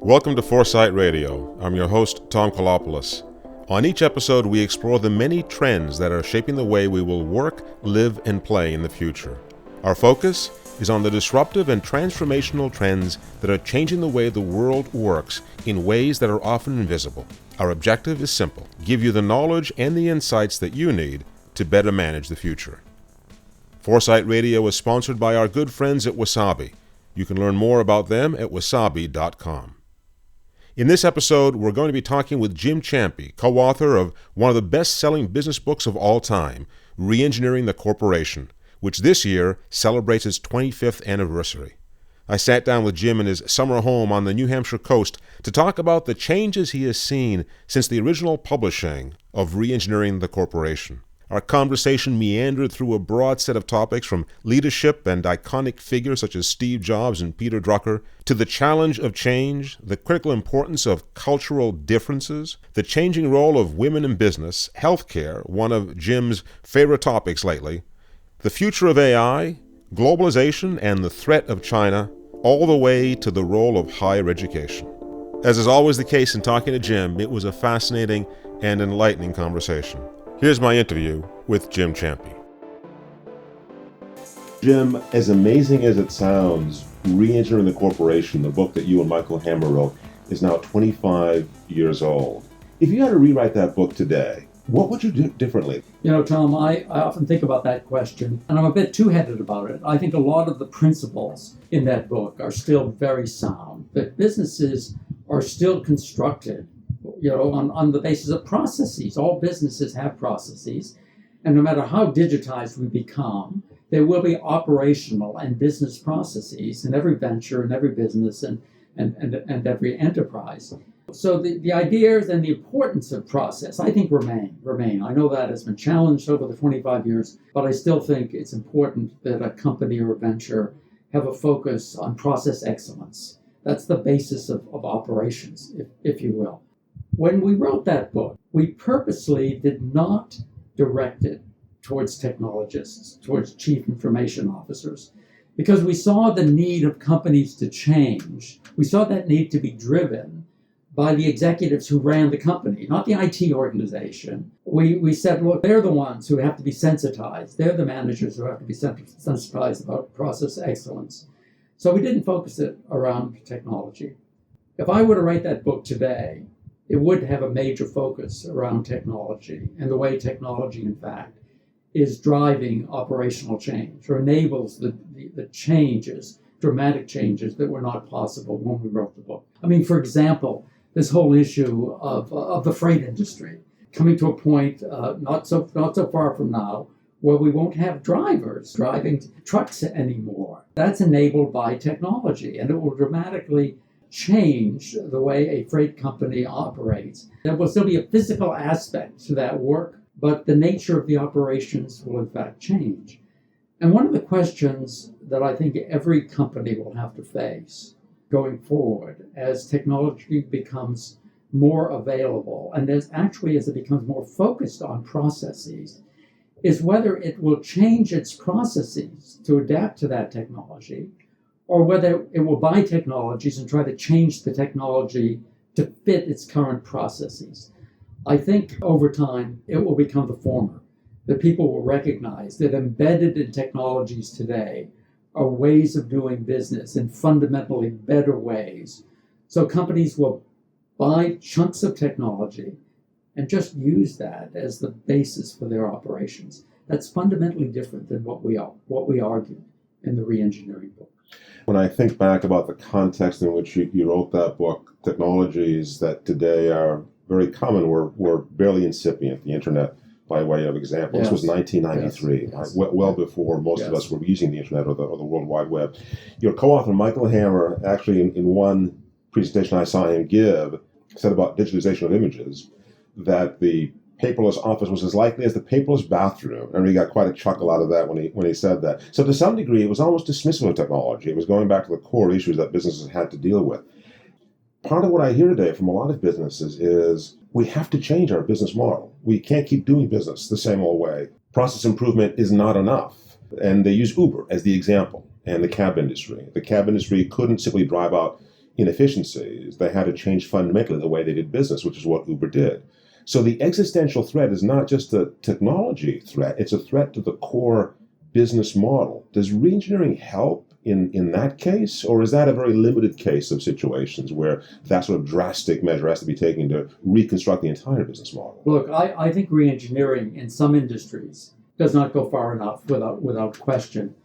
Welcome to Foresight Radio. I'm your host, Tom Koulopoulos. On each episode, we explore the many trends that are shaping the way we will work, live, and play in the future. Our focus is on the disruptive and transformational trends that are changing the way the world works in ways that are often invisible. Our objective is simple: give you the knowledge and the insights that you need to better manage the future. Foresight Radio is sponsored by our good friends at Wasabi. You can learn more about them at wasabi.com. In this episode, we're going to be talking with Jim Champy, co-author of one of the best-selling business books of all time, Reengineering the Corporation, which this year celebrates its 25th anniversary. I sat down with Jim in his summer home on the New Hampshire coast to talk about the changes he has seen since the original publishing of Reengineering the Corporation. Our conversation meandered through a broad set of topics from leadership and iconic figures such as Steve Jobs and Peter Drucker, to the challenge of change, the critical importance of cultural differences, the changing role of women in business, healthcare, one of Jim's favorite topics lately, the future of AI, globalization, and the threat of China, all the way to the role of higher education. As is always the case in talking to Jim, it was a fascinating and enlightening conversation. Here's my interview with Jim Champy. Jim, as amazing as it sounds, Reengineering the Corporation, the book that you and Michael Hammer wrote, is now 25 years old. If you had to rewrite that book today, what would you do differently? You know, Tom, I often think about that question, and I'm a bit two-headed about it. I think a lot of the principles in that book are still very sound, but businesses are still constructed on the basis of processes. All businesses have processes, and no matter how digitized we become, there will be operational and business processes in every venture and every business and every enterprise. So the ideas and the importance of process, I think, remain. I know that has been challenged over the 25 years, but I still think it's important that a company or a venture have a focus on process excellence. That's the basis of operations, if you will. When we wrote that book, we purposely did not direct it towards technologists, towards chief information officers, because we saw the need of companies to change. We saw that need to be driven by the executives who ran the company, not the IT organization. We said, look, they're the ones who have to be sensitized. They're the managers who have to be sensitized about process excellence. So we didn't focus it around technology. If I were to write that book today, it would have a major focus around technology and the way technology, in fact, is driving operational change or enables the changes, dramatic changes that were not possible when we wrote the book. I mean, for example, this whole issue of the freight industry coming to a point not so far from now where we won't have drivers driving trucks anymore. That's enabled by technology, and it will dramatically change the way a freight company operates. There will still be a physical aspect to that work, but the nature of the operations will in fact change. And one of the questions that I think every company will have to face going forward as technology becomes more available and as it becomes more focused on processes is whether it will change its processes to adapt to that technology, or whether it will buy technologies and try to change the technology to fit its current processes. I think over time, it will become the former, that people will recognize that embedded in technologies today are ways of doing business in fundamentally better ways. So companies will buy chunks of technology and just use that as the basis for their operations. That's fundamentally different than what we argued in the Reengineering book. When I think back about the context in which you wrote that book, technologies that today are very common were barely incipient. The internet, by way of example, yes. This was 1993, yes. Well before most of us were using the internet or the World Wide Web. Your co-author, Michael Hammer, actually in one presentation I saw him give, said about digitalization of images that the paperless office was as likely as the paperless bathroom. And he got quite a chuckle out of that when he said that. So to some degree, it was almost dismissive of technology. It was going back to the core issues that businesses had to deal with. Part of what I hear today from a lot of businesses is we have to change our business model. We can't keep doing business the same old way. Process improvement is not enough. And they use Uber as the example and the cab industry. The cab industry couldn't simply drive out inefficiencies, they had to change fundamentally the way they did business, which is what Uber did. So the existential threat is not just a technology threat, it's a threat to the core business model. Does reengineering help in that case, or is that a very limited case of situations where that sort of drastic measure has to be taken to reconstruct the entire business model? Look, I think reengineering in some industries does not go far enough without question,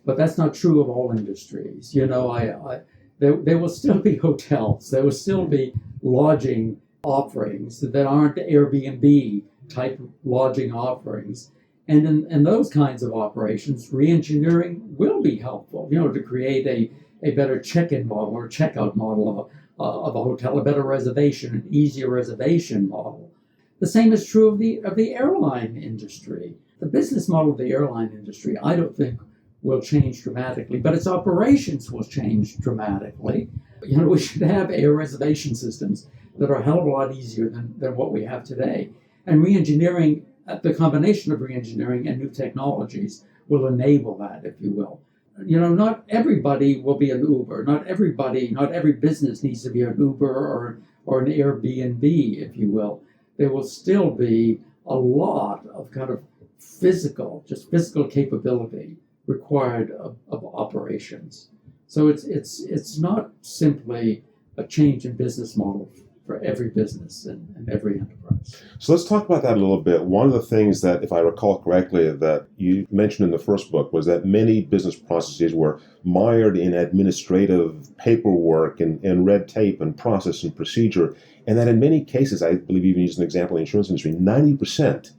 but that's not true of all industries. You know, there will still be hotels, there will still be lodging offerings that aren't Airbnb type lodging offerings. And in those kinds of operations, reengineering will be helpful, you know, to create a better check-in model or checkout model of a hotel, a better reservation, an easier reservation model. The same is true of the airline industry. The business model of the airline industry, I don't think will change dramatically, but its operations will change dramatically. You know, we should have air reservation systems that are a hell of a lot easier than what we have today. And reengineering, the combination of reengineering and new technologies will enable that, if you will. You know, not everybody will be an Uber. Not every business needs to be an Uber or an Airbnb, if you will. There will still be a lot of kind of physical capability required of operations. So it's not simply a change in business model for every business and every enterprise. So let's talk about that a little bit. One of the things that, if I recall correctly, that you mentioned in the first book was that many business processes were mired in administrative paperwork and red tape and process and procedure, and that in many cases, I believe even used an example in the insurance industry, 90%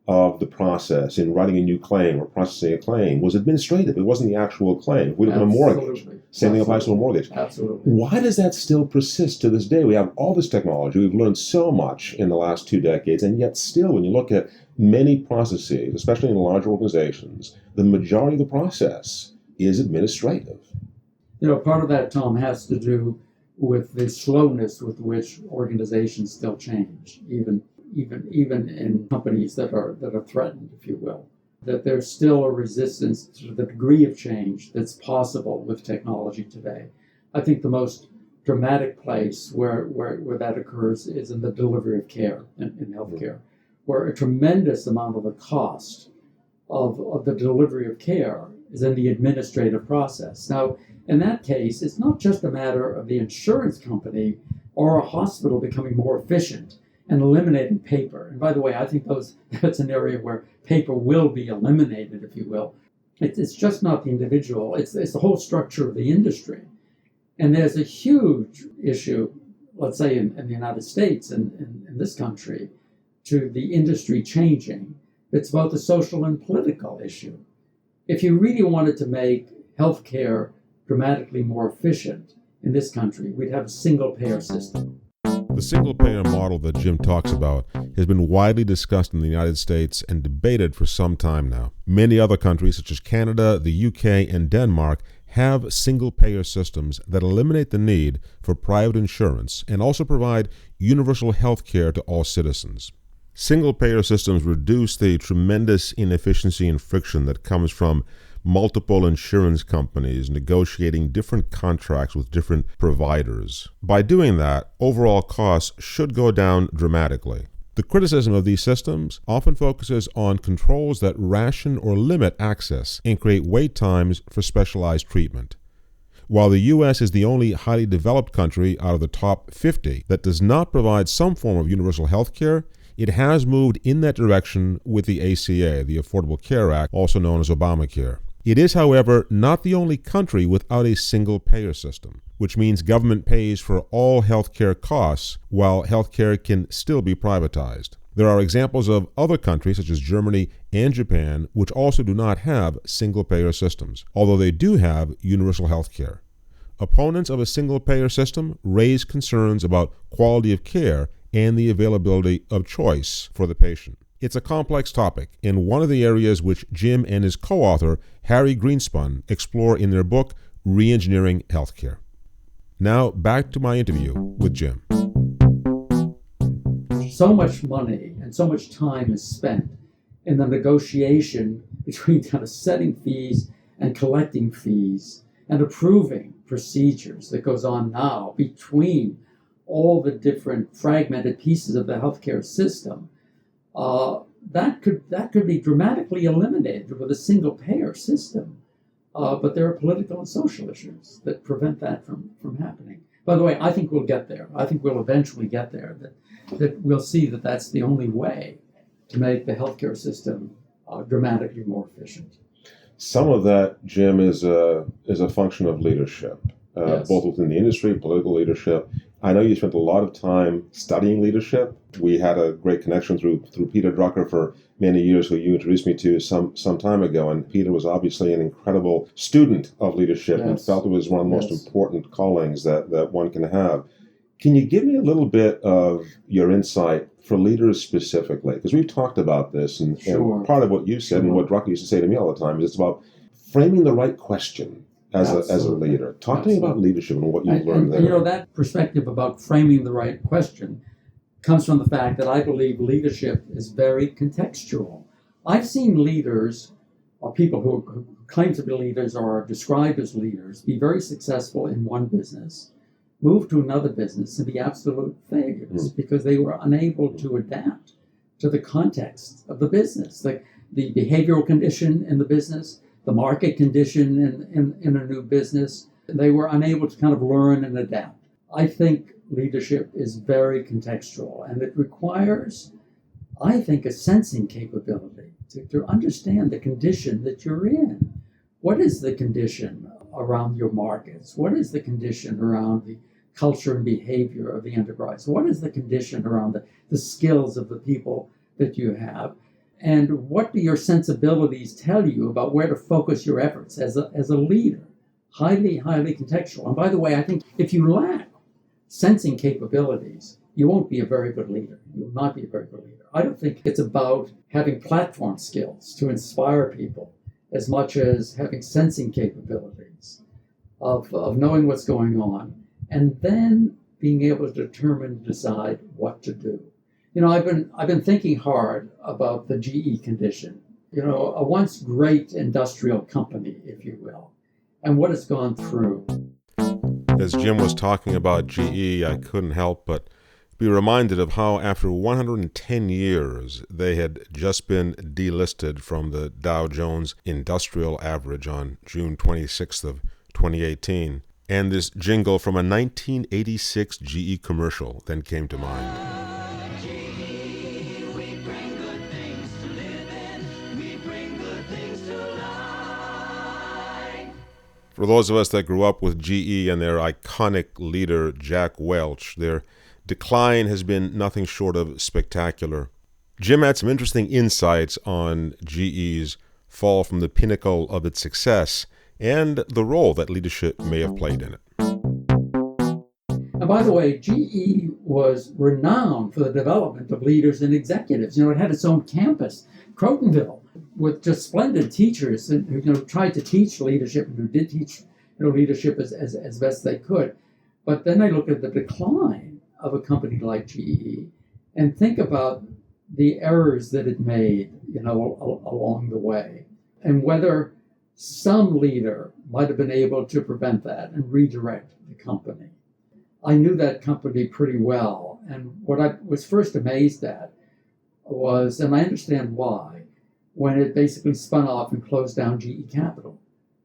of the process in writing a new claim or processing a claim was administrative. It wasn't the actual claim. If we look at a mortgage, same thing applies to a mortgage. Absolutely. Why does that still persist to this day? We have all this technology. We've learned so much in the last 2 decades, and yet still, when you look at many processes, especially in larger organizations, the majority of the process is administrative. You know, part of that, Tom, has to do with the slowness with which organizations still change, even in companies that are threatened, if you will, that there's still a resistance to the degree of change that's possible with technology today. I think the most dramatic place where that occurs is in the delivery of care in healthcare, where a tremendous amount of the cost of the delivery of care is in the administrative process. Now, in that case, it's not just a matter of the insurance company or a hospital becoming more efficient and eliminating paper. And by the way, I think that's an area where paper will be eliminated, if you will. It's just not the individual, it's the whole structure of the industry. And there's a huge issue, let's say in the United States and in this country, to the industry changing. It's both a social and political issue. If you really wanted to make healthcare dramatically more efficient in this country, we'd have a single payer system. The single-payer model that Jim talks about has been widely discussed in the United States and debated for some time now. Many other countries, such as Canada, the UK, and Denmark, have single-payer systems that eliminate the need for private insurance and also provide universal health care to all citizens. Single-payer systems reduce the tremendous inefficiency and friction that comes from multiple insurance companies negotiating different contracts with different providers. By doing that, overall costs should go down dramatically. The criticism of these systems often focuses on controls that ration or limit access and create wait times for specialized treatment. While the U.S. is the only highly developed country out of the top 50 that does not provide some form of universal health care, it has moved in that direction with the ACA, the Affordable Care Act, also known as Obamacare. It is, however, not the only country without a single-payer system, which means government pays for all healthcare costs while healthcare can still be privatized. There are examples of other countries, such as Germany and Japan, which also do not have single-payer systems, although they do have universal healthcare. Opponents of a single-payer system raise concerns about quality of care and the availability of choice for the patient. It's a complex topic, and one of the areas which Jim and his co-author, Harry Greenspun, explore in their book, Reengineering Healthcare. Now, back to my interview with Jim. So much money and so much time is spent in the negotiation between kind of setting fees and collecting fees and approving procedures that goes on now between all the different fragmented pieces of the healthcare system, that could be dramatically eliminated with a single payer system. But there are political and social issues that prevent that from happening. By the way, I think we'll get there. I think we'll eventually get there, that we'll see that that's the only way to make the healthcare system dramatically more efficient. Some of that, Jim, is a function of leadership, Yes. both within the industry, political leadership. I know you spent a lot of time studying leadership. We had a great connection through Peter Drucker for many years, who you introduced me to some time ago. And Peter was obviously an incredible student of leadership and felt it was one of the most important callings that one can have. Can you give me a little bit of your insight for leaders specifically? Because we've talked about this, and part of what you said and what Drucker used to say to me all the time is it's about framing the right question as a leader. Talk to me about leadership and what you've learned there. You know, that perspective about framing the right question comes from the fact that I believe leadership is very contextual. I've seen leaders, or people who claim to be leaders or are described as leaders, be very successful in one business, move to another business and be absolute failures because they were unable to adapt to the context of the business, like the behavioral condition in the business, the market condition in a new business. They were unable to kind of learn and adapt. I think leadership is very contextual, and it requires, I think, a sensing capability to understand the condition that you're in. What is the condition around your markets? What is the condition around the culture and behavior of the enterprise? What is the condition around the skills of the people that you have? And what do your sensibilities tell you about where to focus your efforts as a leader? Highly, highly contextual. And by the way, I think if you lack sensing capabilities, you won't be a very good leader. You will not be a very good leader. I don't think it's about having platform skills to inspire people as much as having sensing capabilities of knowing what's going on and then being able to determine and decide what to do. You know, I've been thinking hard about the GE condition, you know, a once great industrial company, if you will, and what it's gone through. As Jim was talking about GE, I couldn't help but be reminded of how after 110 years, they had just been delisted from the Dow Jones Industrial Average on June 26th of 2018. And this jingle from a 1986 GE commercial then came to mind. For those of us that grew up with GE and their iconic leader, Jack Welch, their decline has been nothing short of spectacular. Jim had some interesting insights on GE's fall from the pinnacle of its success and the role that leadership may have played in it. And by the way, GE was renowned for the development of leaders and executives. You know, it had its own campus, Crotonville, with just splendid teachers who tried to teach leadership and who did teach leadership as best they could. But then I look at the decline of a company like GE and think about the errors that it made, along the way, and whether some leader might have been able to prevent that and redirect the company. I knew that company pretty well, and what I was first amazed at was, and I understand why, when it basically spun off and closed down GE Capital.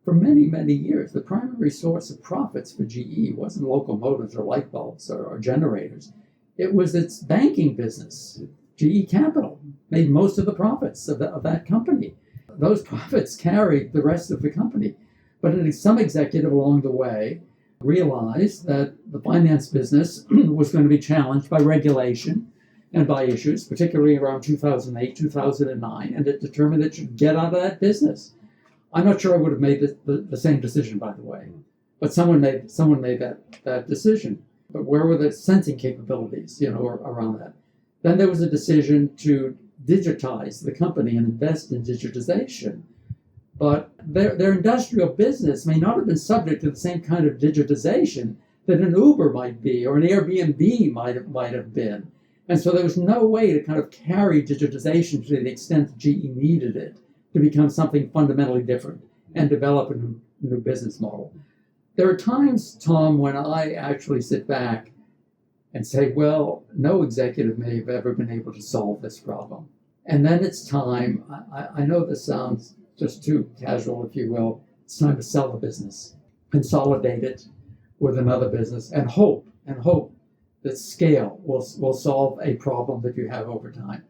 For many, many years, the primary source of profits for GE wasn't locomotives or light bulbs or generators. It was its banking business. GE Capital made most of the profits of that company. Those profits carried the rest of the company. But some executive along the way realized that the finance business was going to be challenged by regulation and by issues, particularly around 2008, 2009, and it determined it should get out of that business. I'm not sure I would have made the same decision, by the way, but someone made that decision. But where were the sensing capabilities, around that? Then there was a decision to digitize the company and invest in digitization. But their industrial business may not have been subject to the same kind of digitization that an Uber might be or an Airbnb might have been. And so there was no way to kind of carry digitization to the extent that GE needed it to become something fundamentally different and develop new business model. There are times, Tom, when I actually sit back and say, well, no executive may have ever been able to solve this problem. And then it's time, I know this sounds just too casual, if you will, it's time to sell the business, consolidate it with another business, and hope that scale will solve a problem that you have over time.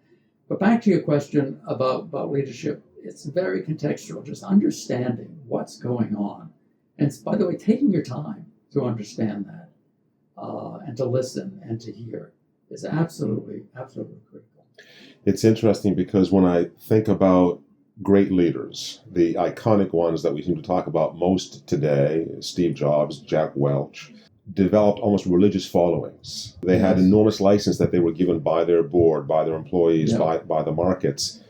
But back to your question about leadership, it's very contextual, just understanding what's going on. And by the way, taking your time to understand that and to listen and to hear is absolutely critical. It's interesting because when I think about great leaders, the iconic ones that we seem to talk about most today, Steve Jobs, Jack Welch, developed almost religious followings. They had enormous license that they were given by their board, by their employees, by the markets.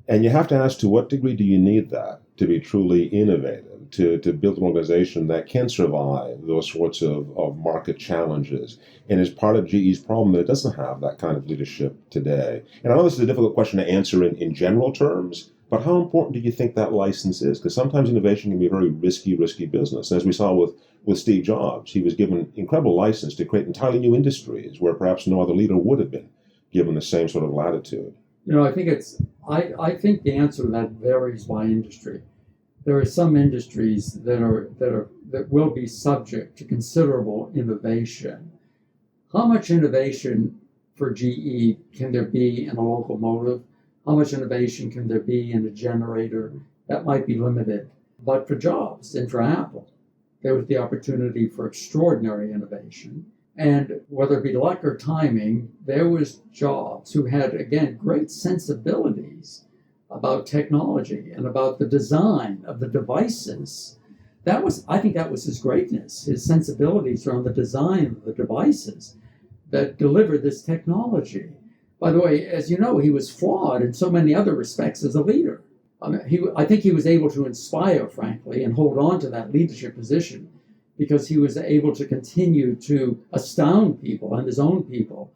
And you have to ask, to what degree do you need that to be truly innovative, to build an organization that can survive those sorts of market challenges? And is part of GE's problem that it doesn't have that kind of leadership today? And I know this is a difficult question to answer in general terms, but how important do you think that license is? Because sometimes innovation can be a very risky business. And as we saw with Steve Jobs, he was given incredible license to create entirely new industries where perhaps no other leader would have been given the same sort of latitude. I think I think the answer to that varies by industry. There are some industries that will be subject to considerable innovation. How much innovation for GE can there be in a locomotive? How much innovation can there be in a generator? That might be limited. But for Jobs and for Apple, there was the opportunity for extraordinary innovation. And whether it be luck or timing, there was Jobs who had, again, great sensibilities about technology and about the design of the devices. I think that was his greatness, his sensibilities around the design of the devices that delivered this technology. By the way, as you know, he was flawed in so many other respects as a leader. I think he was able to inspire, frankly, and hold on to that leadership position because he was able to continue to astound people and his own people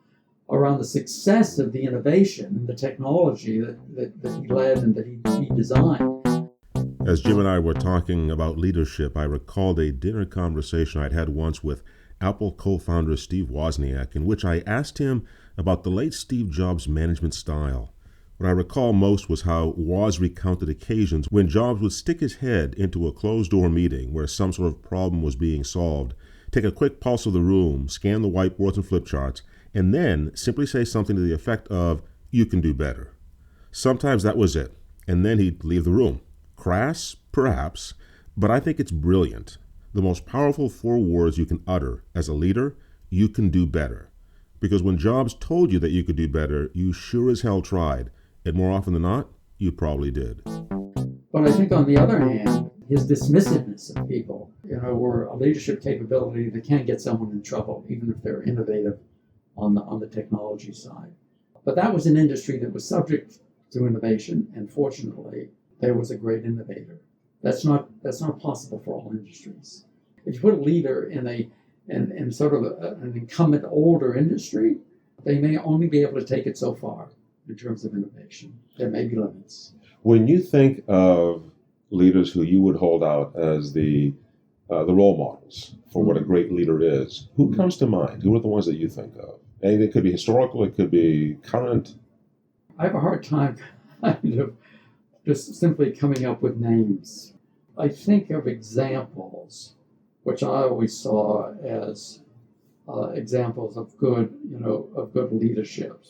around the success of the innovation and the technology that he led and that he designed. As Jim and I were talking about leadership, I recalled a dinner conversation I'd had once with Apple co-founder Steve Wozniak, in which I asked him about the late Steve Jobs' management style. What I recall most was how Woz recounted occasions when Jobs would stick his head into a closed-door meeting where some sort of problem was being solved, take a quick pulse of the room, scan the whiteboards and flip charts, and then simply say something to the effect of, "You can do better." Sometimes that was it, and then he'd leave the room. Crass, perhaps, but I think it's brilliant. The most powerful 4 words you can utter as a leader: you can do better. Because when Jobs told you that you could do better, you sure as hell tried. And more often than not, you probably did. But I think on the other hand, his dismissiveness of people, were a leadership capability that can get someone in trouble, even if they're innovative on the technology side. But that was an industry that was subject to innovation, and fortunately, there was a great innovator. That's not possible for all industries. If you put a leader in sort of an incumbent older industry, they may only be able to take it so far in terms of innovation. There may be limits. When you think of leaders who you would hold out as the role models for what a great leader is, who comes to mind? Who are the ones that you think of? And it could be historical, it could be current. I have a hard time kind of just simply coming up with names. I think of examples, which I always saw as examples of good leadership.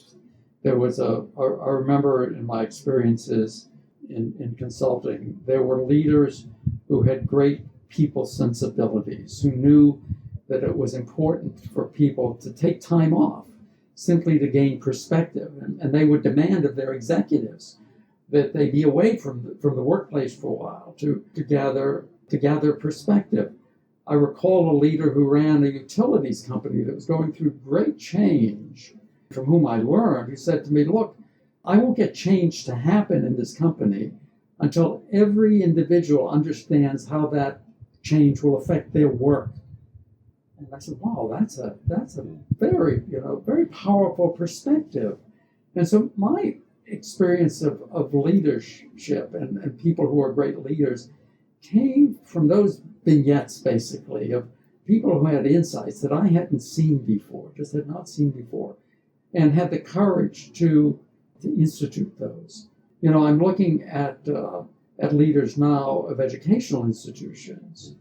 There was I remember in my experiences in consulting, there were leaders who had great people sensibilities, who knew that it was important for people to take time off simply to gain perspective. And they would demand of their executives that they be away from the workplace for a while to gather perspective. I recall a leader who ran a utilities company that was going through great change, from whom I learned, who said to me, "Look, I won't get change to happen in this company until every individual understands how that change will affect their work." And I said, "Wow, that's a very very powerful perspective." And so my experience of leadership and people who are great leaders came from those vignettes, basically, of people who had insights that I hadn't seen before, just had not seen before, and had the courage to institute those. I'm looking at leaders now of educational institutions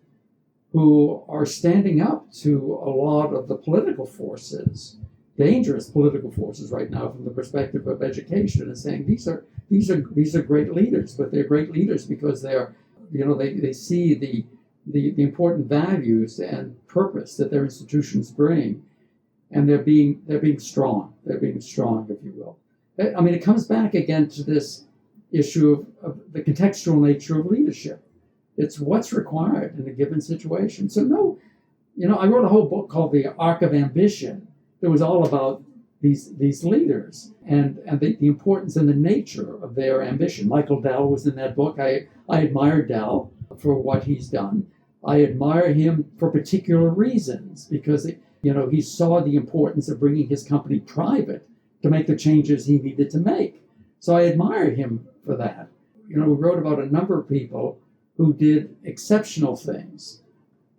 who are standing up to a lot of the political forces, dangerous political forces right now from the perspective of education, and saying these are great leaders, but they're great leaders because they see the important values and purpose that their institutions bring, and they're being strong. They're being strong, if you will. I mean, it comes back again to this issue of the contextual nature of leadership. It's what's required in a given situation. So I wrote a whole book called The Arc of Ambition that was all about these leaders and the importance and the nature of their ambition. Michael Dell was in that book. I admire Dell for what he's done. I admire him for particular reasons because he saw the importance of bringing his company private to make the changes he needed to make. So I admire him for that. We wrote about a number of people who did exceptional things,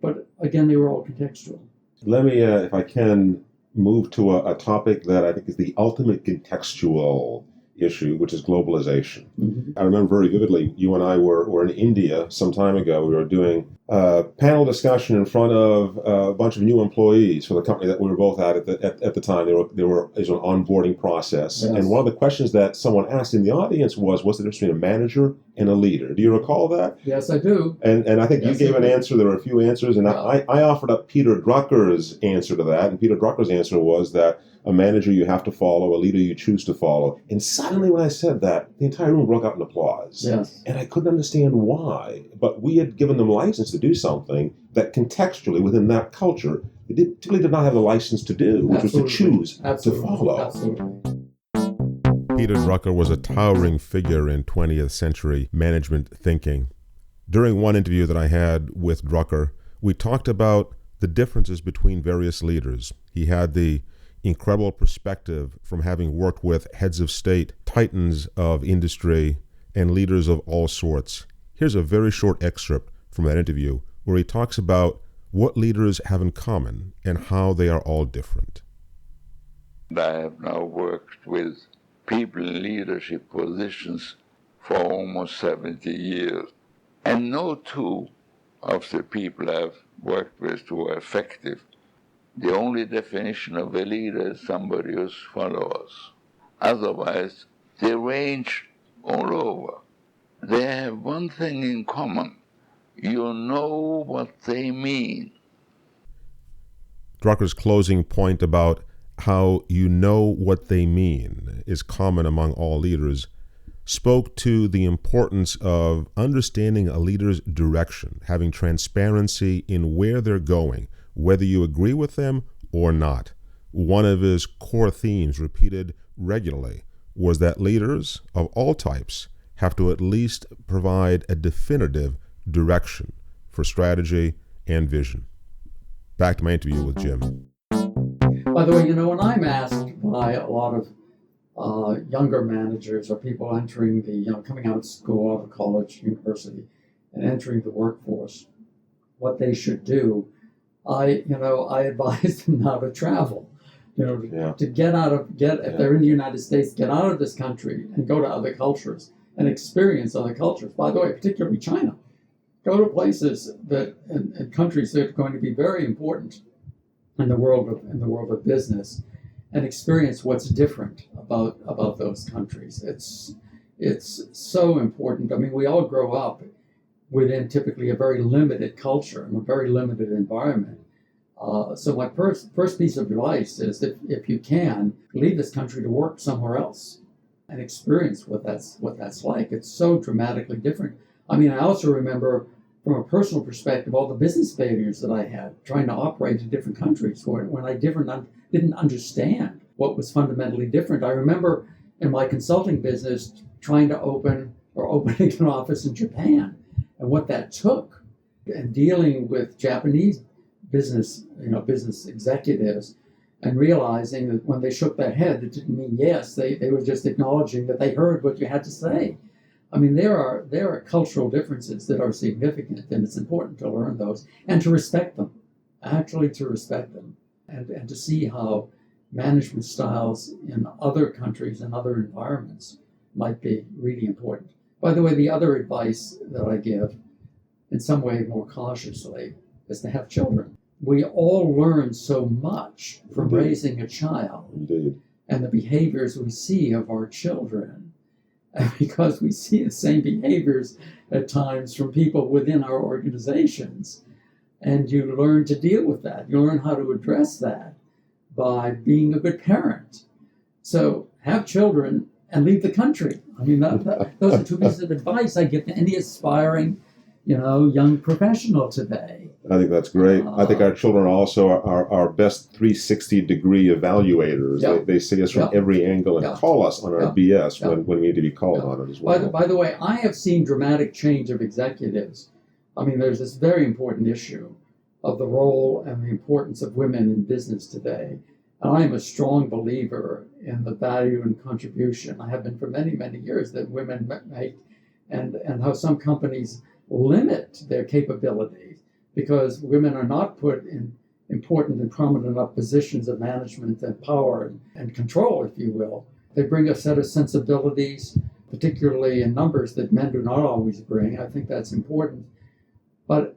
but again, they were all contextual. Let me, if I can, move to a topic that I think is the ultimate contextual issue, which is globalization. Mm-hmm. I remember very vividly, you and I were in India some time ago. We were doing a panel discussion in front of a bunch of new employees for the company that we were both at the time. There was an onboarding process. Yes. And one of the questions that someone asked in the audience was the difference between a manager and a leader? Do you recall that? Yes, I do. And I think Yes, you gave an answer. There were a few answers. And Yeah. I offered up Peter Drucker's answer to that. And Peter Drucker's answer was that a manager you have to follow, a leader you choose to follow. And suddenly when I said that, the entire room broke out in applause. Yes. And I couldn't understand why. But we had given them license to do something that contextually within that culture, they typically did not have the license to do, which Absolutely. was to choose Absolutely. to follow. Absolutely. Peter Drucker was a towering figure in 20th century management thinking. During one interview that I had with Drucker, we talked about the differences between various leaders. He had the incredible perspective from having worked with heads of state, titans of industry, and leaders of all sorts. Here's a very short excerpt from that interview where he talks about what leaders have in common and how they are all different. I have now worked with people in leadership positions for almost 70 years. And no two of the people I've worked with who are effective. The only definition of a leader is somebody who's followers. Otherwise, they range all over. They have one thing in common. You know what they mean. Drucker's closing point about how you know what they mean is common among all leaders spoke to the importance of understanding a leader's direction, having transparency in where they're going, whether you agree with them or not. One of his core themes repeated regularly was that leaders of all types have to at least provide a definitive direction for strategy and vision. Back to my interview with Jim. By the way, when I'm asked by a lot of younger managers or people entering coming out of school, out of college, university, and entering the workforce, what they should do, I advise them now to travel, to get if they're in the United States, get out of this country and go to other cultures and experience other cultures. By the way, particularly China. Go to places and countries that are going to be very important in the world of business, and experience what's different about those countries. It's so important. I mean, we all grow up within typically a very limited culture and a very limited environment. So my first piece of advice is that if you can, leave this country to work somewhere else and experience what that's like. It's so dramatically different. I mean, I also remember from a personal perspective all the business failures that I had trying to operate in different countries when I didn't understand what was fundamentally different. I remember in my consulting business trying to opening an office in Japan and what that took, and dealing with Japanese business executives and realizing that when they shook their head, it didn't mean yes. They were just acknowledging that they heard what you had to say. I mean, there are cultural differences that are significant, and it's important to learn those and to respect them, actually to respect them, and to see how management styles in other countries and other environments might be really important. By the way, the other advice that I give, in some way more cautiously, is to have children. We all learn so much from Indeed. raising a child. Indeed. And the behaviors we see of our children, because we see the same behaviors at times from people within our organizations. And you learn to deal with that. You learn how to address that by being a good parent. So have children and leave the country. I mean, those are two pieces of advice I give to any aspiring, young professional today. I think that's great. I think our children also are our best 360-degree evaluators. Yeah. They see us from every angle and call us on our BS when we need to be called on it as well. By the way, I have seen dramatic change of executives. I mean, there's this very important issue of the role and the importance of women in business today. And I am a strong believer in the value and contribution, I have been for many, many years, that women make, and how some companies limit their capabilities because women are not put in important and prominent enough positions of management and power and control, if you will. They bring a set of sensibilities, particularly in numbers, that men do not always bring. I think that's important. But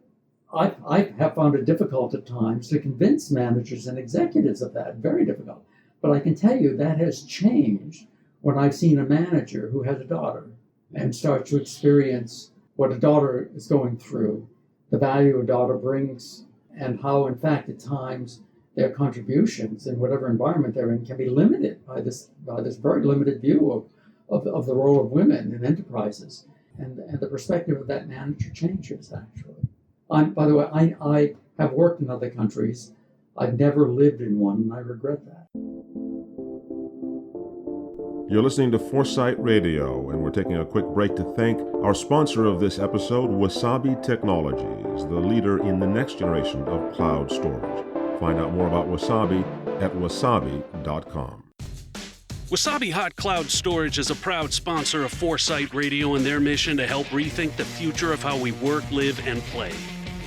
I have found it difficult at times to convince managers and executives of that, very difficult. But I can tell you that has changed when I've seen a manager who has a daughter and starts to experience what a daughter is going through, the value a daughter brings, and how, in fact, at times their contributions in whatever environment they're in can be limited by this very limited view of the role of women in enterprises. And the perspective of that manager changes, actually. By the way, I have worked in other countries. I've never lived in one, and I regret that. You're listening to Foresight Radio, and we're taking a quick break to thank our sponsor of this episode, Wasabi Technologies, the leader in the next generation of cloud storage. Find out more about Wasabi at wasabi.com. Wasabi Hot Cloud Storage is a proud sponsor of Foresight Radio and their mission to help rethink the future of how we work, live, and play.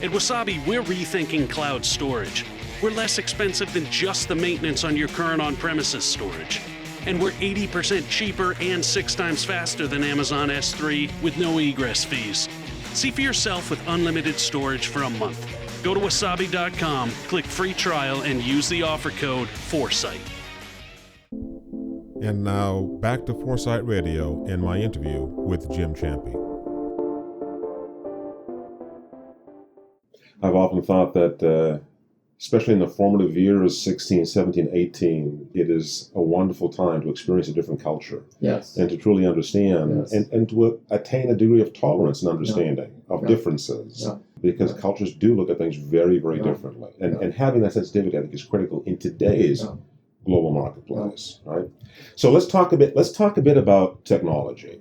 At Wasabi, we're rethinking cloud storage. We're less expensive than just the maintenance on your current on-premises storage. And we're 80% cheaper and 6 times faster than Amazon S3 with no egress fees. See for yourself with unlimited storage for a month. Go to wasabi.com, click free trial, and use the offer code Foresight. And now, back to Foresight Radio and my interview with Jim Champy. I've often thought that, especially in the formative years, 16, 17, 18, it is a wonderful time to experience a different culture. Yes. And to truly understand, Yes. and to attain a degree of tolerance and understanding of differences. Yeah. Because cultures do look at things very, very differently. And having that sensitivity, I think, is critical in today's global marketplace, right? So let's talk a bit about technology.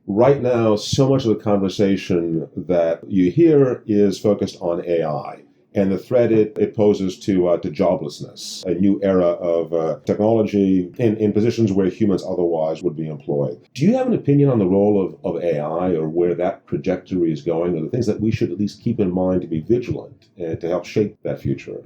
Right now, so much of the conversation that you hear is focused on AI and the threat it poses to joblessness, a new era of technology in positions where humans otherwise would be employed. Do you have an opinion on the role of AI or where that trajectory is going, or the things that we should at least keep in mind to be vigilant and to help shape that future?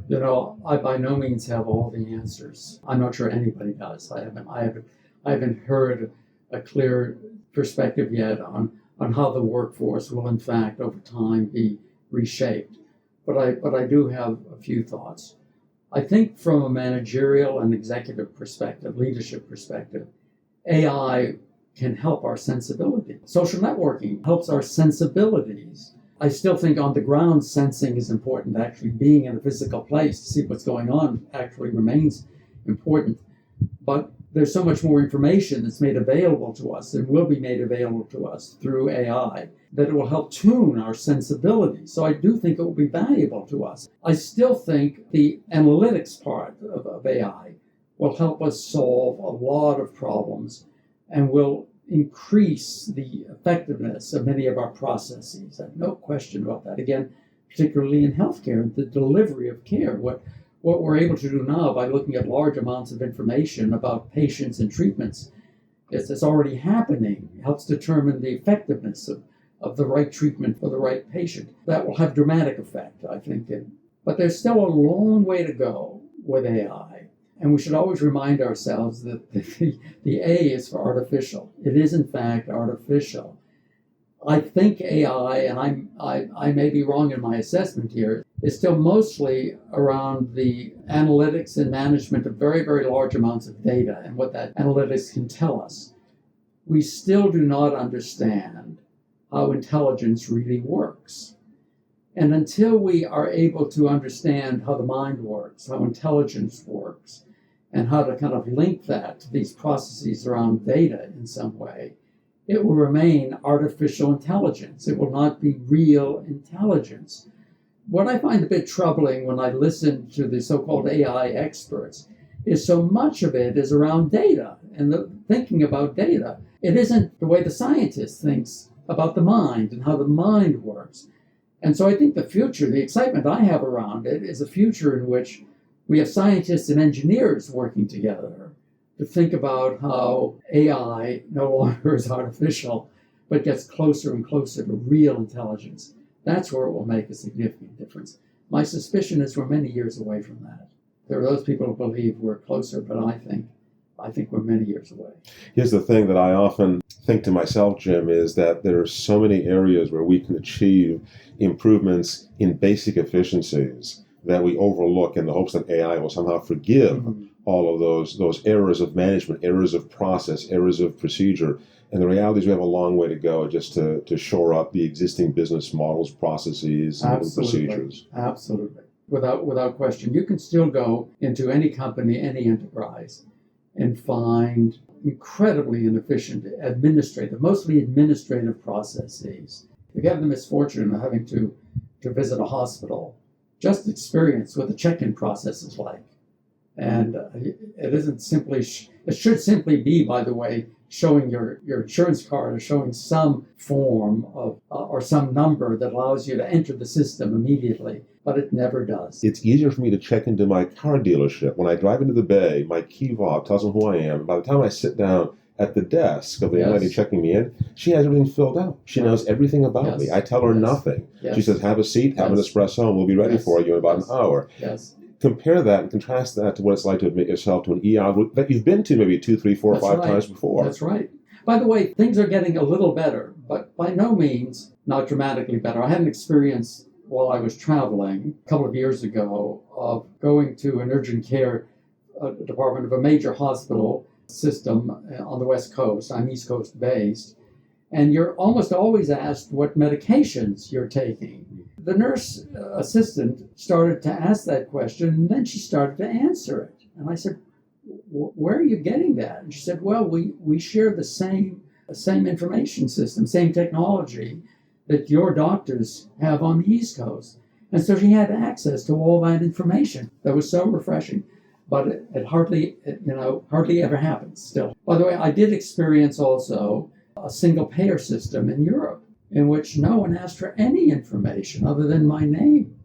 I by no means have all the answers. I'm not sure anybody does. I haven't heard a clear perspective yet on how the workforce will, in fact, over time be reshaped. But I do have a few thoughts. I think from a managerial and executive perspective, leadership perspective, AI can help our sensibility. Social networking helps our sensibilities. I still think on the ground sensing is important. Actually being in a physical place to see what's going on actually remains important. But there's so much more information that's made available to us and will be made available to us through AI that it will help tune our sensibilities. So I do think it will be valuable to us. I still think the analytics part of AI will help us solve a lot of problems and will increase the effectiveness of many of our processes. I have no question about that. Again, particularly in healthcare, the delivery of care. What we're able to do now by looking at large amounts of information about patients and treatments It's already happening. It helps determine the effectiveness of the right treatment for the right patient. That will have dramatic effect, I think. But there's still a long way to go with AI. And we should always remind ourselves that the A is for artificial. It is, in fact, artificial. I think AI, and I may be wrong in my assessment here, is still mostly around the analytics and management of very, very large amounts of data and what that analytics can tell us. We still do not understand how intelligence really works. And until we are able to understand how the mind works, how intelligence works, and how to kind of link that to these processes around data in some way, it will remain artificial intelligence. It will not be real intelligence. What I find a bit troubling when I listen to the so-called AI experts is so much of it is around data and the thinking about data. It isn't the way the scientist thinks about the mind and how the mind works. And so I think the future, the excitement I have around it, is a future in which we have scientists and engineers working together to think about how AI no longer is artificial, but gets closer and closer to real intelligence. That's where it will make a significant difference. My suspicion is we're many years away from that. There are those people who believe we're closer, but I think we're many years away. Here's the thing that I often think to myself, Jim, is that there are so many areas where we can achieve improvements in basic efficiencies that we overlook in the hopes that AI will somehow forgive all of those errors of management, errors of process, errors of procedure. And the reality is we have a long way to go just to shore up the existing business models, processes, and procedures. Absolutely. Without question. You can still go into any company, any enterprise, and find incredibly inefficient mostly administrative processes. If you have the misfortune of having to visit a hospital, just experience what the check-in process is like. And it isn't simply, it should simply be, by the way, showing your insurance card or showing some form of, or some number that allows you to enter the system immediately, but it never does. It's easier for me to check into my car dealership. When I drive into the bay, my key fob tells them who I am. By the time I sit down at the desk of the young lady checking me in, she has everything filled out. She knows everything about me. I tell her nothing. She says, have a seat, have an espresso, and we'll be ready for you in about an hour. Compare that and contrast that to what it's like to admit yourself to an ER that you've been to maybe 2, 3, 4, 5 times before. That's right. By the way, things are getting a little better, but by no means not dramatically better. I had an experience while I was traveling a couple of years ago of going to an urgent care department of a major hospital system on the West Coast. I'm East Coast based. And you're almost always asked what medications you're taking. The nurse assistant started to ask that question, and then she started to answer it. And I said, where are you getting that? And she said, well, we share the same information system, same technology that your doctors have on the East Coast. And so she had access to all that information. That was so refreshing. But it hardly ever happens still. By the way, I did experience also a single payer system in Europe in which no one asked for any information other than my name,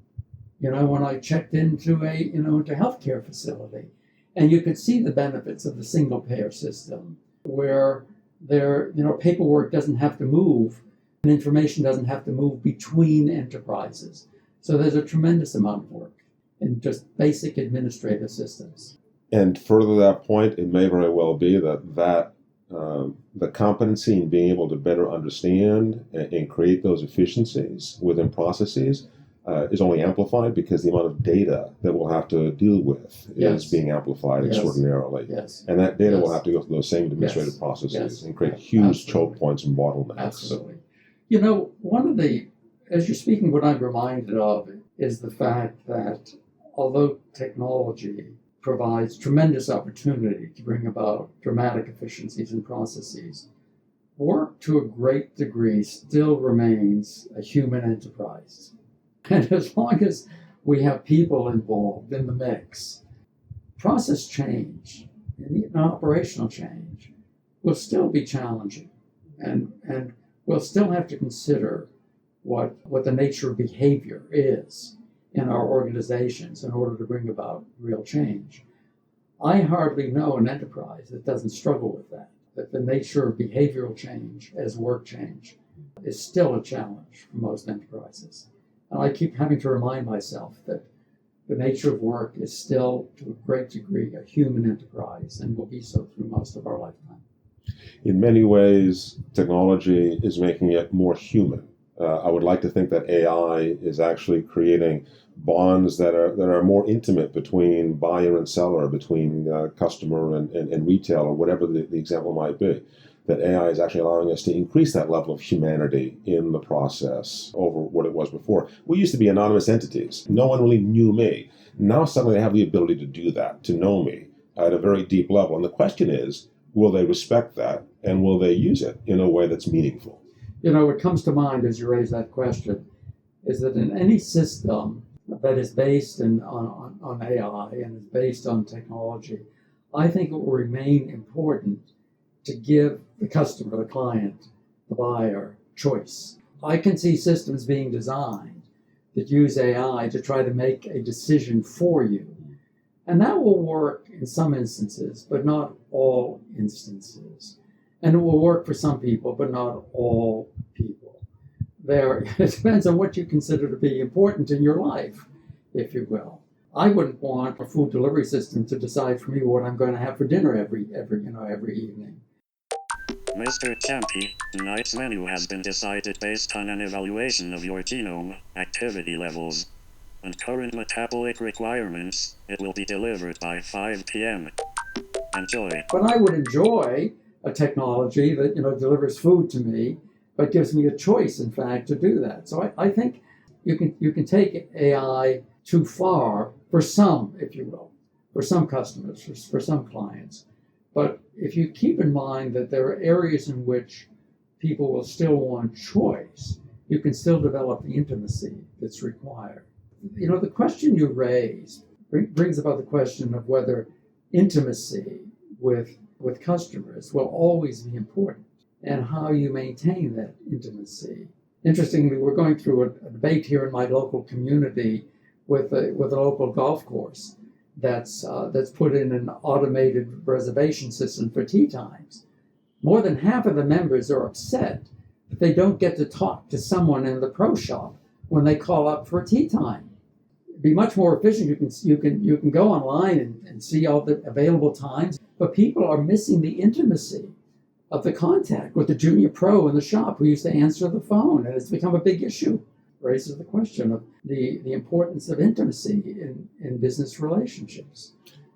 when I checked into into a healthcare facility. And you could see the benefits of the single payer system where paperwork doesn't have to move and information doesn't have to move between enterprises. So there's a tremendous amount of work in just basic administrative systems. And further to that point, it may very well be that the competency in being able to better understand and create those efficiencies within processes is only amplified because the amount of data that we'll have to deal with is being amplified extraordinarily. And that data will have to go through those same administrative processes and create huge choke points and bottlenecks. Absolutely. As you're speaking, what I'm reminded of is the fact that although technology provides tremendous opportunity to bring about dramatic efficiencies in processes, work to a great degree still remains a human enterprise. And as long as we have people involved in the mix, process change and even operational change will still be challenging. And we'll still have to consider what the nature of behavior is in our organizations in order to bring about real change. I hardly know an enterprise that doesn't struggle with that. that the nature of behavioral change as work change is still a challenge for most enterprises. And I keep having to remind myself that the nature of work is still, to a great degree, a human enterprise and will be so through most of our lifetime. In many ways, technology is making it more human. I would like to think that AI is actually creating bonds that are more intimate between buyer and seller, between customer and retail, or whatever the example might be. That AI is actually allowing us to increase that level of humanity in the process over what it was before. We used to be anonymous entities. No one really knew me. Now suddenly they have the ability to do that, to know me at a very deep level. And the question is, will they respect that, and will they use it in a way that's meaningful? You know, what comes to mind as you raise that question is that in any system that is based on AI and is based on technology, I think it will remain important to give the customer, the client, the buyer, choice. I can see systems being designed that use AI to try to make a decision for you. And that will work in some instances, but not all instances. And it will work for some people, but not all people. It depends on what you consider to be important in your life, if you will. I wouldn't want a food delivery system to decide for me what I'm going to have for dinner every evening. Mr. Champy, tonight's menu has been decided based on an evaluation of your genome, activity levels, and current metabolic requirements. It will be delivered by 5 p.m. Enjoy. But I would enjoy a technology that delivers food to me, but gives me a choice, in fact, to do that. So I think you can take AI too far for some, if you will, for some customers, for some clients. But if you keep in mind that there are areas in which people will still want choice, you can still develop the intimacy that's required. The question you raise brings about the question of whether intimacy with customers will always be important and how you maintain that intimacy. Interestingly, we're going through a debate here in my local community with a local golf course that's put in an automated reservation system for tee times. More than half of the members are upset that they don't get to talk to someone in the pro shop when they call up for a tee time. It'd be much more efficient. You can go online and see all the available times, but people are missing the intimacy of the contact with the junior pro in the shop who used to answer the phone, and it's become a big issue. Raises the question of the importance of intimacy in business relationships.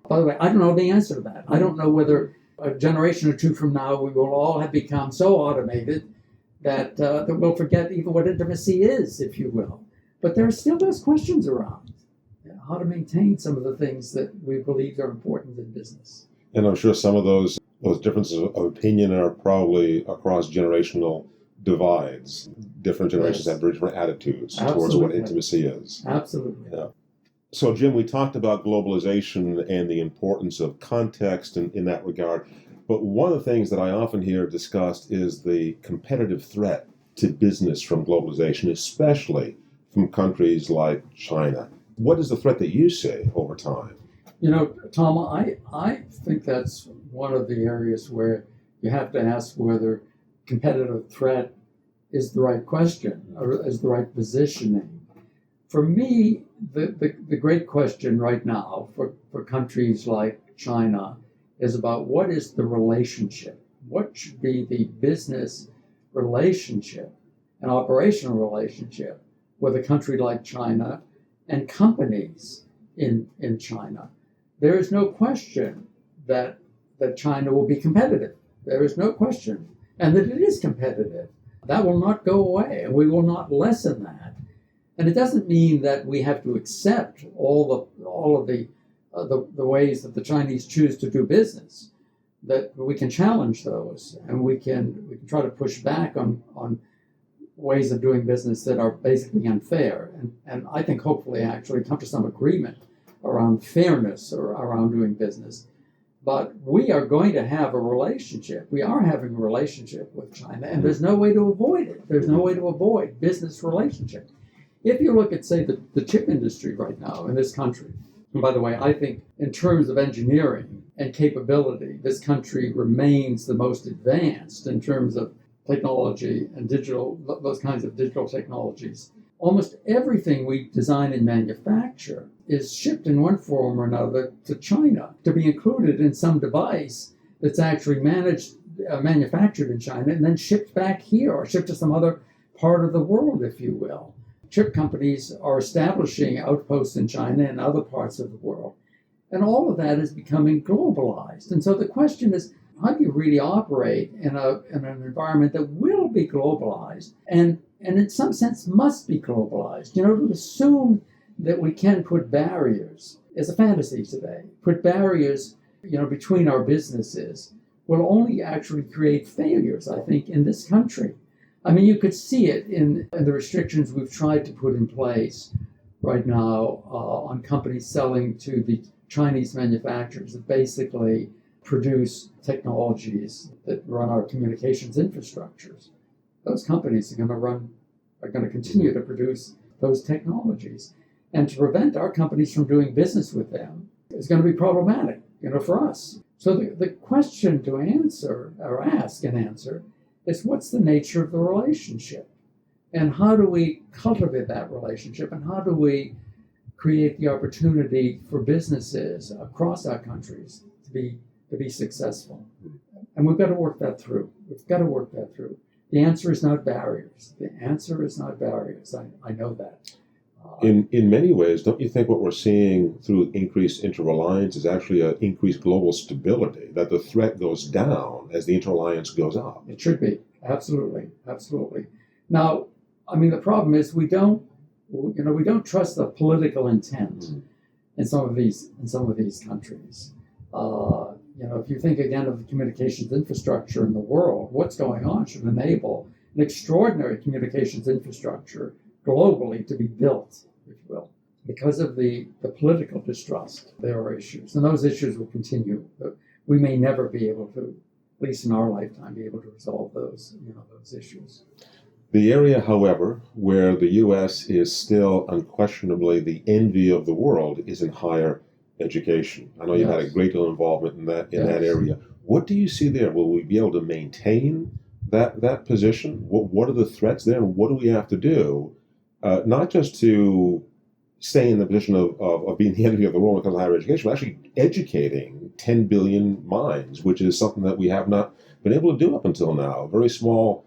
By the way, I don't know the answer to that. I don't know whether a generation or two from now we will all have become so automated that we'll forget even what intimacy is, if you will. But there are still those questions around how to maintain some of the things that we believe are important in business. And I'm sure some of those differences of opinion are probably across generational divides. Different generations have very different attitudes towards what intimacy is. Absolutely. Yeah. So, Jim, we talked about globalization and the importance of context in that regard. But one of the things that I often hear discussed is the competitive threat to business from globalization, especially from countries like China. What is the threat that you see over time? Tom, I think that's one of the areas where you have to ask whether competitive threat is the right question or is the right positioning. For me, the great question right now for countries like China is about what is the relationship? What should be the business relationship and operational relationship with a country like China and companies in China? There is no question that China will be competitive. There is no question. And that it is competitive. That will not go away, and we will not lessen that. And it doesn't mean that we have to accept all of the ways that the Chinese choose to do business. That we can challenge those, and we can try to push back on ways of doing business that are basically unfair. And I think hopefully actually come to some agreement around fairness or around doing business. But we are going to have a relationship. We are having a relationship with China, and there's no way to avoid it. There's no way to avoid business relationship. If you look at, say, the chip industry right now in this country, And by the way, I think in terms of engineering and capability, this country remains the most advanced in terms of technology and digital, those kinds of digital technologies. Almost everything we design and manufacture is shipped in one form or another to China to be included in some device that's actually manufactured in China and then shipped back here or shipped to some other part of the world, if you will. Chip companies are establishing outposts in China and other parts of the world. And all of that is becoming globalized. And so the question is, how do you really operate in an environment that will be globalized and in some sense must be globalized? To assume that we can put barriers is a fantasy today. Put barriers, between our businesses will only actually create failures, I think, in this country. I mean, you could see it in the restrictions we've tried to put in place right now on companies selling to the Chinese manufacturers that basically produce technologies that run our communications infrastructures. Those companies are going to continue to produce those technologies. And to prevent our companies from doing business with them is going to be problematic, for us. So the question to answer, or ask and answer, is what's the nature of the relationship? And how do we cultivate that relationship? And how do we create the opportunity for businesses across our countries to be successful? And we've got to work that through. The answer is not barriers. I know that. In many ways, don't you think what we're seeing through increased interreliance is actually an increased global stability, that the threat goes down as the interreliance goes up? It should be. Absolutely. Now, I mean, the problem is we don't trust the political intent in some of these countries. If you think again of the communications infrastructure in the world, what's going on should enable an extraordinary communications infrastructure globally to be built, if you will. Because of the political distrust, there are issues, and those issues will continue. But we may never be able to, at least in our lifetime, be able to resolve those issues. The area, however, where the U.S. is still unquestionably the envy of the world is in higher education. I know you've had a great deal of involvement in that area. What do you see there? Will we be able to maintain that position? What are the threats there, and what do we have to do, not just to stay in the position of being the envy of the world when it comes to higher education, but actually educating 10 billion minds, which is something that we have not been able to do up until now. A very small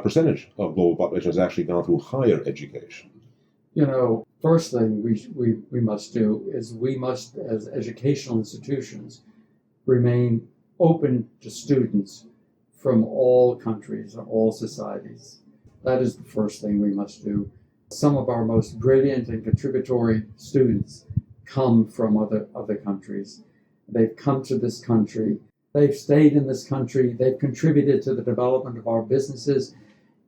percentage of global population has actually gone through higher education. First thing we must do is we must, as educational institutions, remain open to students from all countries and all societies. That is the first thing we must do. Some of our most brilliant and contributory students come from other countries. They've come to this country. They've stayed in this country. They've contributed to the development of our businesses.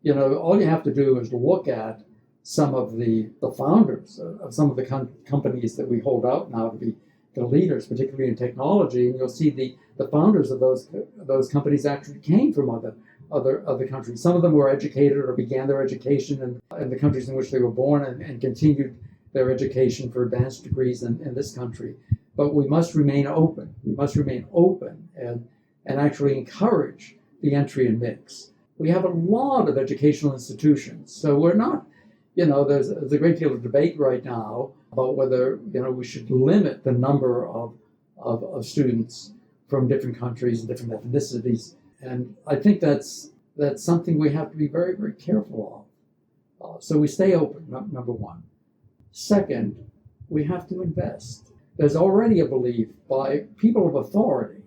All you have to do is look at some of the founders of some of the companies that we hold out now to be the leaders, particularly in technology, and you'll see the founders of those companies actually came from other countries. Some of them were educated or began their education in the countries in which they were born and continued their education for advanced degrees in this country. But we must remain open. And actually encourage the entry and mix. We have a lot of educational institutions, so we're not, there's a great deal of debate right now about whether, we should limit the number of students from different countries and different ethnicities. And I think that's something we have to be very, very careful of. So we stay open, number one. Second, we have to invest. There's already a belief by people of authority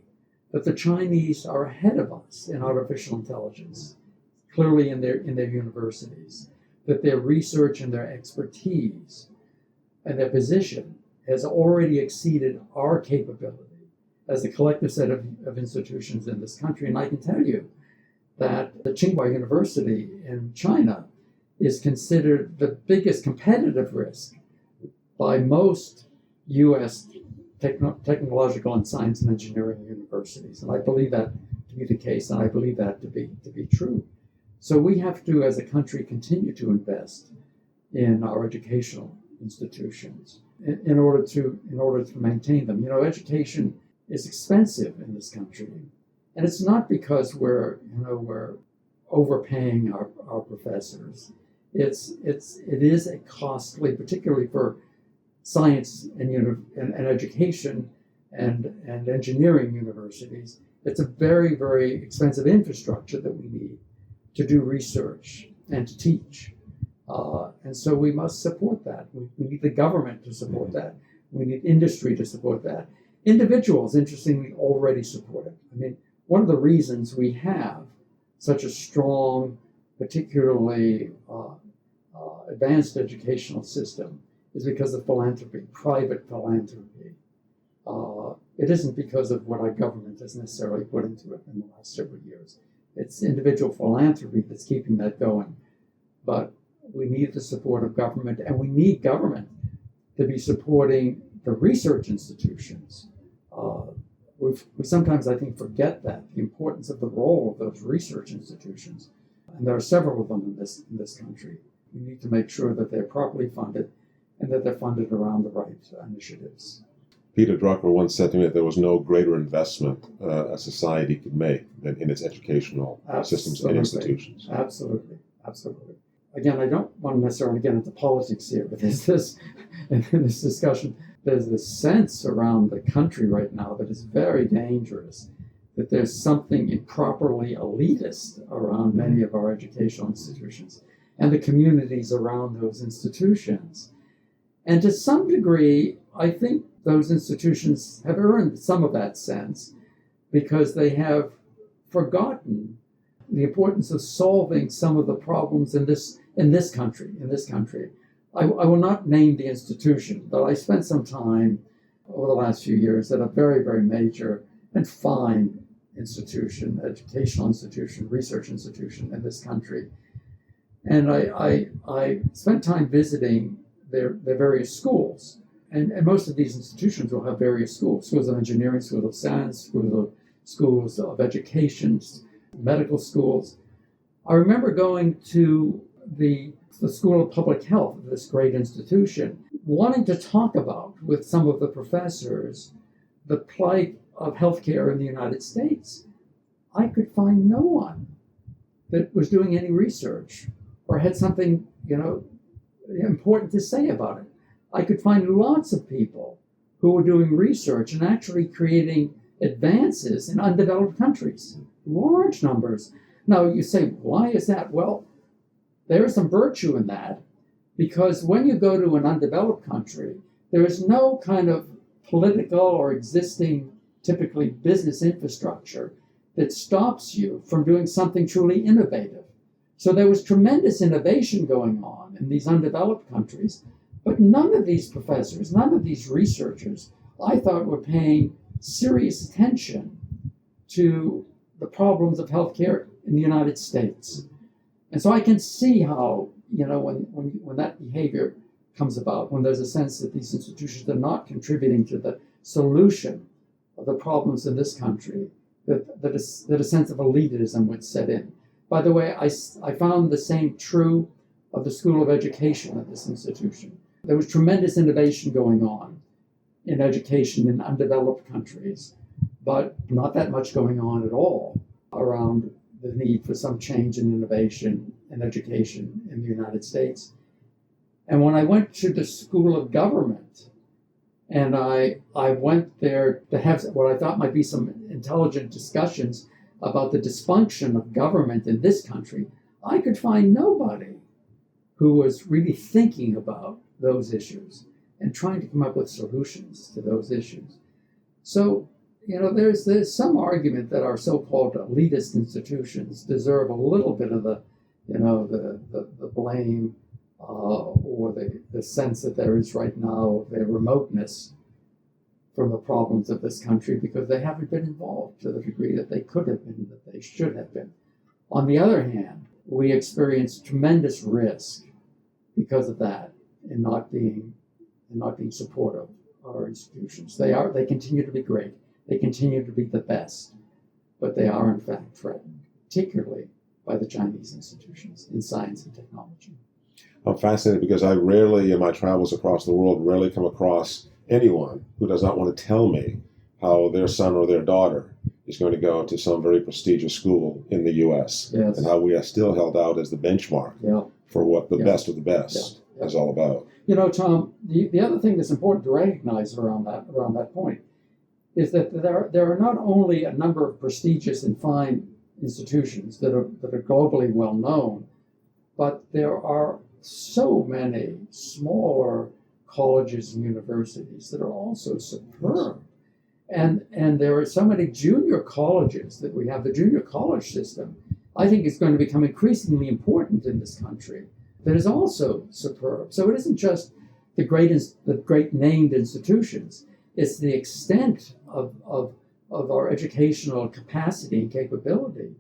that the Chinese are ahead of us in artificial intelligence, clearly in their universities, that their research and their expertise and their position has already exceeded our capability as a collective set of institutions in this country. And I can tell you that the Tsinghua University in China is considered the biggest competitive risk by most U.S. technological and science and engineering universities. And I believe that to be the case, and I believe that to be true. So we have to, as a country, continue to invest in our educational institutions in order to maintain them. Education is expensive in this country, and it's not because we're overpaying our professors. It is a costly, particularly for science and education and engineering universities. It's a very, very expensive infrastructure that we need to do research and to teach. And so we must support that. We need the government to support that. We need industry to support that. Individuals, interestingly, already support it. I mean, one of the reasons we have such a strong, particularly advanced educational system is because of philanthropy, private philanthropy. It isn't because of what our government has necessarily put into it in the last several years. It's individual philanthropy that's keeping that going. But we need the support of government, and we need government to be supporting the research institutions. We sometimes, I think, forget that, the importance of the role of those research institutions. And there are several of them in this country. We need to make sure that they're properly funded and that they're funded around the right initiatives. Peter Drucker once said to me that there was no greater investment a society could make than in its educational systems and institutions. Absolutely. Again, I don't want to necessarily get into politics here, but there's this, in this discussion, there's this sense around the country right now that is very dangerous, that there's something improperly elitist around many of our educational institutions and the communities around those institutions. And to some degree, I think those institutions have earned some of that sense because they have forgotten the importance of solving some of the problems in this country. I will not name the institution, but I spent some time over the last few years at a very, very major and fine institution, educational institution, research institution in this country. And I spent time visiting their various schools. And most of these institutions will have various schools of engineering, schools of science, schools of education, medical schools. I remember going to the School of Public Health of this great institution, wanting to talk about with some of the professors the plight of healthcare in the United States. I could find no one that was doing any research or had something, important to say about it. I could find lots of people who were doing research and actually creating advances in undeveloped countries, large numbers. Now you say, why is that? Well, there is some virtue in that, because when you go to an undeveloped country, there is no kind of political or existing, typically business infrastructure that stops you from doing something truly innovative. So there was tremendous innovation going on in these undeveloped countries, but none of these professors, none of these researchers, I thought, were paying serious attention to the problems of healthcare in the United States. And so I can see how, when that behavior comes about, when there's a sense that these institutions are not contributing to the solution of the problems in this country, that a sense of elitism would set in. By the way, I found the same true of the School of Education at this institution. There was tremendous innovation going on in education in undeveloped countries, but not that much going on at all around the need for some change in innovation and education in the United States. And when I went to the School of Government, and I went there to have what I thought might be some intelligent discussions about the dysfunction of government in this country, I could find nobody who was really thinking about those issues and trying to come up with solutions to those issues. So, there's some argument that our so-called elitist institutions deserve a little bit of the blame or the sense that there is right now of their remoteness from the problems of this country because they haven't been involved to the degree that they could have been, that they should have been. On the other hand, we experience tremendous risk because of that in not being supportive of our institutions. They continue to be great. They continue to be the best, but they are in fact threatened, particularly by the Chinese institutions in science and technology. I'm fascinated because I rarely, in my travels across the world, rarely come across anyone who does not want to tell me how their son or their daughter is going to go to some very prestigious school in the U.S. Yes. and how we are still held out as the benchmark for what the best of the best is all about. You know, Tom, the other thing that's important to recognize around that point is that there are not only a number of prestigious and fine institutions that are globally well known, but there are so many smaller colleges and universities that are also superb. And there are so many junior colleges that we have. The junior college system, I think, is going to become increasingly important in this country. That is also superb. So it isn't just the great named institutions. It's the extent of our educational capacity and capability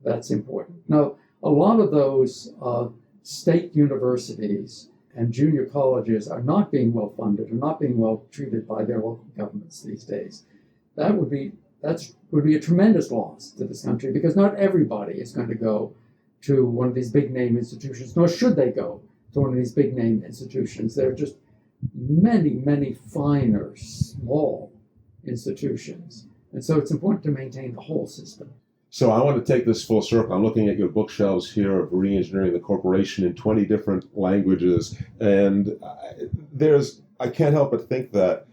that's important. Now, a lot of those state universities and junior colleges are not being well funded, are not being well treated by their local governments these days. That would be a tremendous loss to this country, because not everybody is going to go to one of these big name institutions, nor should they go to one of these big name institutions. There are just many, many finer, small institutions. And so it's important to maintain the whole system. So I want to take this full circle. I'm looking at your bookshelves here of Reengineering the Corporation in 20 different languages. And I can't help but think that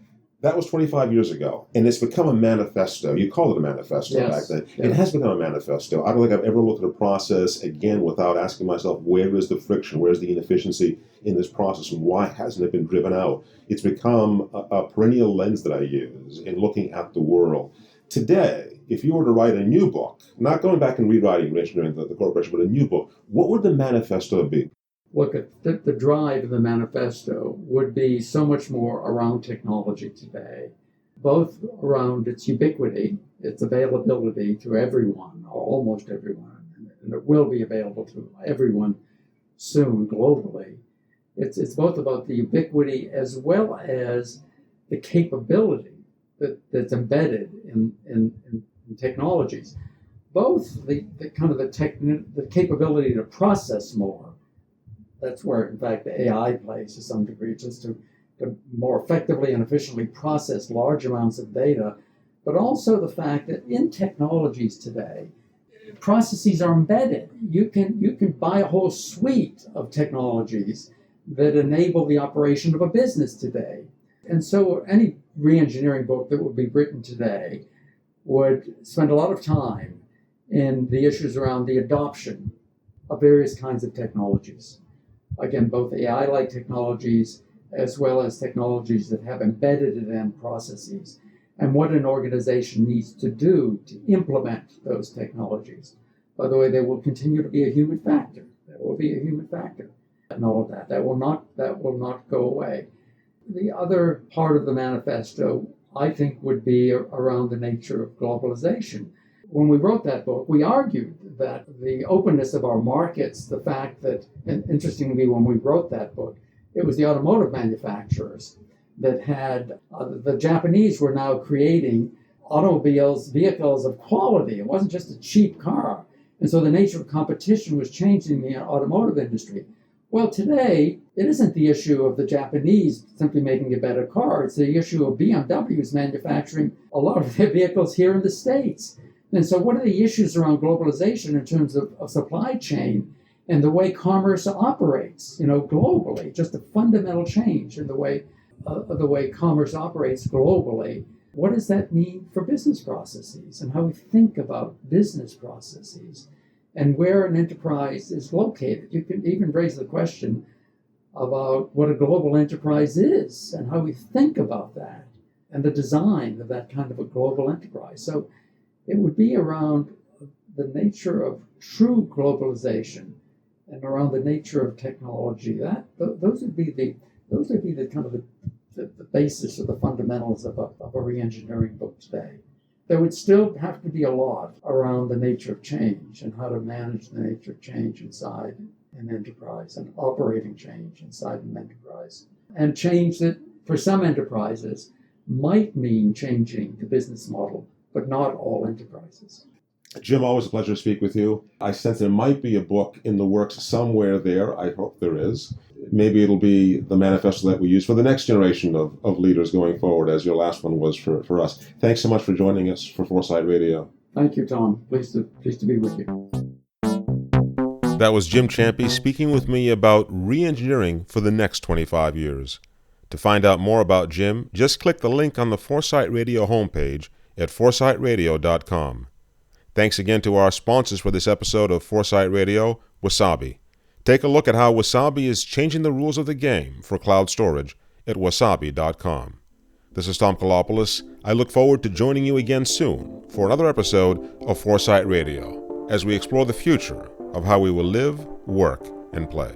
was 25 years ago. And it's become a manifesto. You called it a manifesto back then. Yes. It has become a manifesto. I don't think I've ever looked at a process again without asking myself, where is the friction? Where's the inefficiency in this process? And why hasn't it been driven out? It's become a perennial lens that I use in looking at the world. Today, if you were to write a new book, not going back and rewriting Reengineering the Corporation, but a new book, what would the manifesto be? Look, the drive of the manifesto would be so much more around technology today, both around its ubiquity, its availability to everyone, or almost everyone, and it will be available to everyone soon globally. It's both about the ubiquity as well as the capability that's embedded in technologies. Both the capability to process more. That's where, in fact, the AI plays to some degree, just to more effectively and efficiently process large amounts of data, but also the fact that in technologies today, processes are embedded. You can buy a whole suite of technologies that enable the operation of a business today. And so any reengineering book that would be written today would spend a lot of time in the issues around the adoption of various kinds of technologies. Again, both AI-like technologies as well as technologies that have embedded in them processes, and what an organization needs to do to implement those technologies. By the way, there will continue to be a human factor. There will be a human factor and all of that. That will not go away. The other part of the manifesto, I think, would be around the nature of globalization. When we wrote that book, we argued that the openness of our markets, the fact that, and interestingly, when we wrote that book, it was the automotive manufacturers that had, the Japanese were now creating vehicles of quality. It wasn't just a cheap car. And so the nature of competition was changing the automotive industry. Well, today, it isn't the issue of the Japanese simply making a better car. It's the issue of BMW's manufacturing a lot of their vehicles here in the States. And so what are the issues around globalization in terms of supply chain and the way commerce operates, globally? Just a fundamental change in the way commerce operates globally. What does that mean for business processes and how we think about business processes and where an enterprise is located? You can even raise the question about what a global enterprise is and how we think about that and the design of that kind of a global enterprise. So it would be around the nature of true globalization and around the nature of technology. Those would be the kind of the basis or the fundamentals of a reengineering book today. There would still have to be a lot around the nature of change and how to manage the nature of change inside an enterprise and operating change inside an enterprise. And change that for some enterprises might mean changing the business model, but not all enterprises. Jim, always a pleasure to speak with you. I sense there might be a book in the works somewhere there. I hope there is. Maybe it'll be the manifesto that we use for the next generation of leaders going forward, as your last one was for us. Thanks so much for joining us for Foresight Radio. Thank you, Tom. Pleased to be with you. That was Jim Champy speaking with me about re-engineering for the next 25 years. To find out more about Jim, just click the link on the Foresight Radio homepage at foresightradio.com. Thanks again to our sponsors for this episode of Foresight Radio, Wasabi. Take a look at how Wasabi is changing the rules of the game for cloud storage at wasabi.com. This is Tom Koulopoulos. I look forward to joining you again soon for another episode of Foresight Radio as we explore the future of how we will live, work, and play.